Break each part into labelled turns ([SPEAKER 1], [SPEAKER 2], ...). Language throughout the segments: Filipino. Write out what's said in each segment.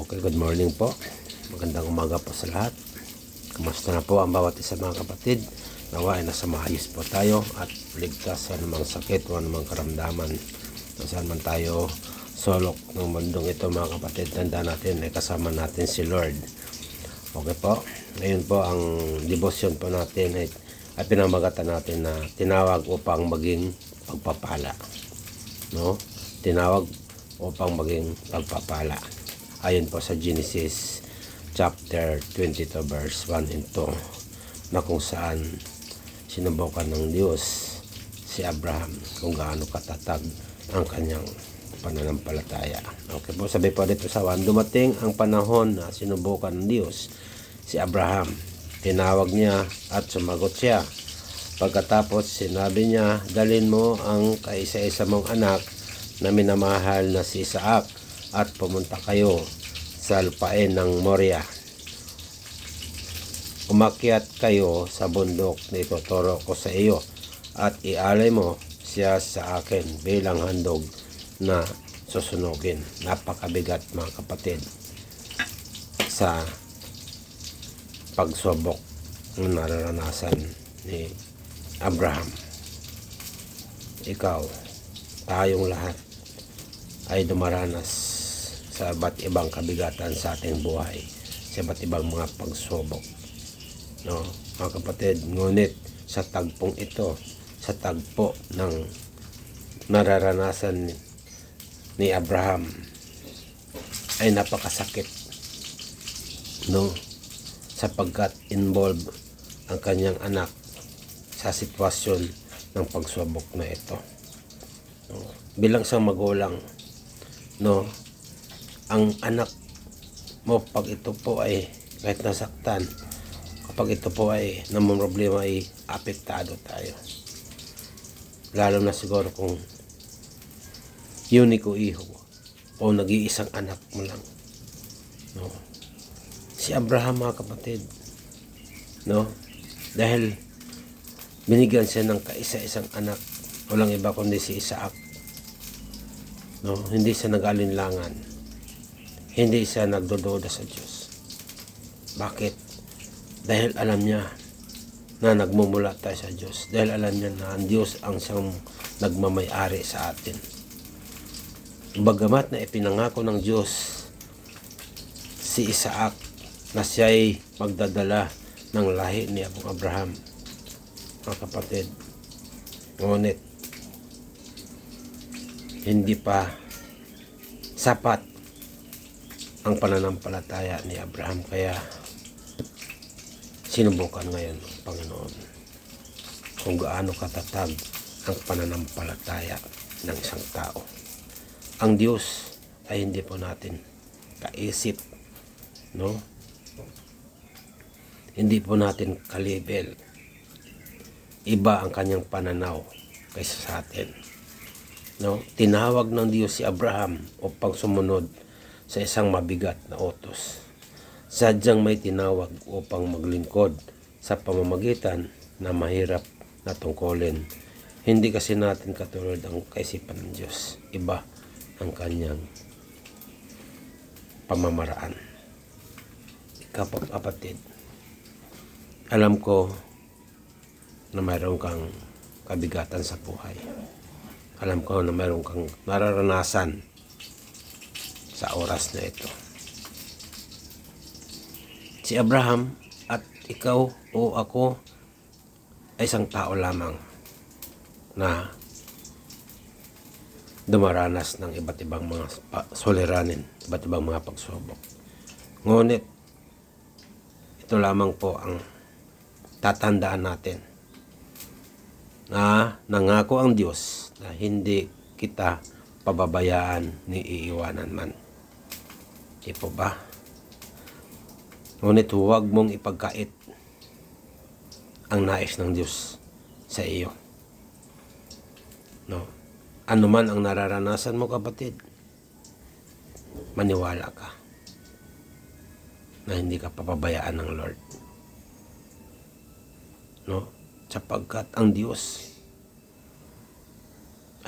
[SPEAKER 1] Okay, good morning po. Magandang umaga po sa lahat. Kamusta na po ang bawat isa mga kapatid? Nawa ay nasa maayos po tayo at ligtas sa anumang sakit o anumang karamdaman. Saan man tayo sulok ng mundong ito mga kapatid, tanda natin ay kasama natin si Lord. Okay po, ngayon po ang devotion po natin ay pinamagatan natin na tinawag upang maging pagpapala. No? Tinawag upang maging pagpapala. Ayon po sa Genesis chapter 22 verse 1 and 2 na kung saan sinubukan ng Diyos si Abraham kung gaano katatag ang kanyang pananampalataya. Okay po, sabi po dito sa 1, dumating ang panahon na sinubukan ng Diyos si Abraham. Tinawag niya at sumagot siya. Pagkatapos sinabi niya, dalhin mo ang kaisa-isa mong anak na minamahal na si Isaac at pumunta kayo sa lupain ng Moria. Umakyat kayo sa bundok na ituturo ko sa iyo at ialay mo siya sa akin bilang handog na susunugin. Napakabigat mga kapatid sa pagsubok na nararanasan ni Abraham. Ikaw, tayong lahat ay dumaranas sa iba't ibang kabigatan sa ating buhay, sa iba't ibang mga pagsubok. No, mga kapatid, ngunit sa tagpong ito, sa tagpo ng nararanasan ni Abraham ay napakasakit. No, sapagkat involved ang kanyang anak sa sitwasyon ng pagsubok na ito. No, bilang isang magulang, no, ang anak mo pag ito po ay kahit nasaktan, kapag ito po ay namumroblema ay apektado tayo. Lalo na siguro kung unico iho o nag-iisang anak mo lang. No? Si Abraham mga kapatid, no? Dahil binigyan siya ng kaisa-isang anak, walang iba kundi si Isaac. No? Hindi siya nag-alinlangan. Hindi siya nagdududa sa Diyos. Bakit? Dahil alam niya na nagmumula tayo sa Diyos. Dahil alam niya na ang Diyos ang siyang nagmamay-ari sa atin. Bagamat na ipinangako ng Diyos si Isaac na siya'y magdadala ng lahi ni Abraham. Mga kapatid, ngunit hindi pa sapat ang pananampalataya ni Abraham, kaya sinubukan ngayon ng Panginoon kung gaano katatag ang pananampalataya ng isang tao. Ang Diyos ay hindi po natin kaisip, no? Hindi po natin kalibel. Iba ang kanyang pananaw kaysa sa atin. No? Tinawag ng Diyos si Abraham upang sumunod sa isang mabigat na utos. Sadyang may tinawag upang maglingkod sa pamamagitan na mahirap na tungkulin. Hindi kasi natin katulad ang kaisipan ng Diyos. Iba ang kanyang pamamaraan. Kapatid, alam ko na mayroon kang kabigatan sa buhay. Alam ko na mayroon kang nararanasan sa oras na ito. Si Abraham at ikaw o ako ay isang tao lamang na dumaranas ng iba't ibang mga suliranin, iba't ibang mga pagsubok. Ngunit ito lamang po ang tatandaan natin, na nangako ang Diyos na hindi kita pababayaan ni iiwanan man. Di po ba? Ngunit huwag mong ipagkait ang nais ng Diyos sa iyo. No? Ano man ang nararanasan mo kapatid, maniwala ka na hindi ka papabayaan ng Lord. No? Sapagkat ang Diyos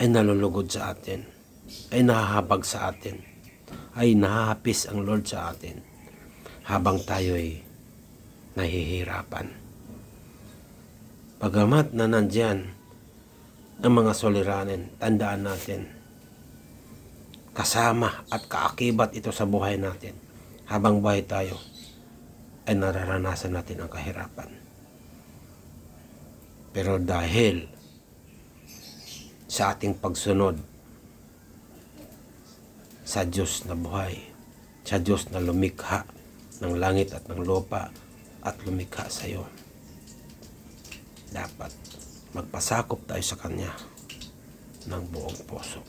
[SPEAKER 1] ay nalulugod sa atin, ay nahahabag sa atin ay nahahapis ang Lord sa atin habang tayo'y nahihirapan. Pagamat na nandyan ang mga suliranin, tandaan natin, kasama at kaakibat ito sa buhay natin. Habang buhay tayo, ay nararanasan natin ang kahirapan. Pero dahil sa ating pagsunod sa Diyos na buhay, sa Diyos na lumikha ng langit at ng lupa at lumikha sa iyo, dapat magpasakop tayo sa Kanya ng buong puso.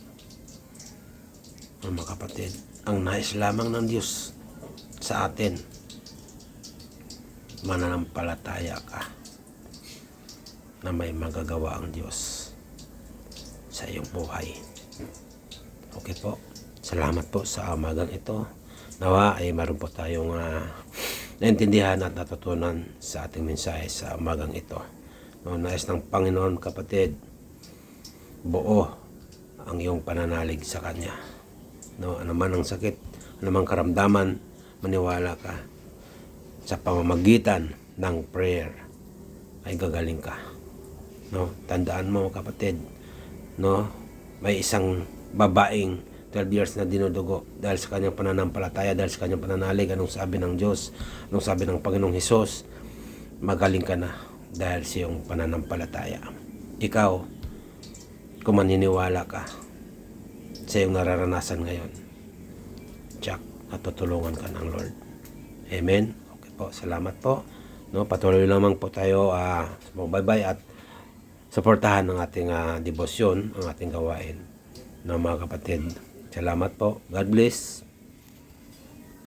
[SPEAKER 1] Mga kapatid, ang nais lamang ng Diyos sa atin, mananampalataya ka na may magagawa ang Diyos sa iyong buhay. Okay po, salamat po sa umagang ito. Nawa ay meron po tayong naintindihan at natutunan sa ating mensahe sa umagang ito. No, nais ng Panginoon, kapatid, buo ang iyong pananalig sa Kanya. No, anuman ang sakit, anumang karamdaman, maniwala ka sa pamamagitan ng prayer ay gagaling ka. No, tandaan mo, kapatid, no, may isang babaeng 12 years na dinudugo dahil sa kanyang pananampalataya, dahil sa kanyang pananalig. Anong sabi ng Diyos? Anong sabi ng Panginoong Hesus? Magaling ka na dahil sa iyong pananampalataya. Ikaw, kung maniniwala ka sa iyong nararanasan ngayon, tsak, natutulungan ka ng Lord. Amen? Okay po, salamat po. No, patuloy lamang po tayo bye-bye at suportahan ng ating debosyon, ang ating gawain. No, mga kapatid, salamat po. God bless.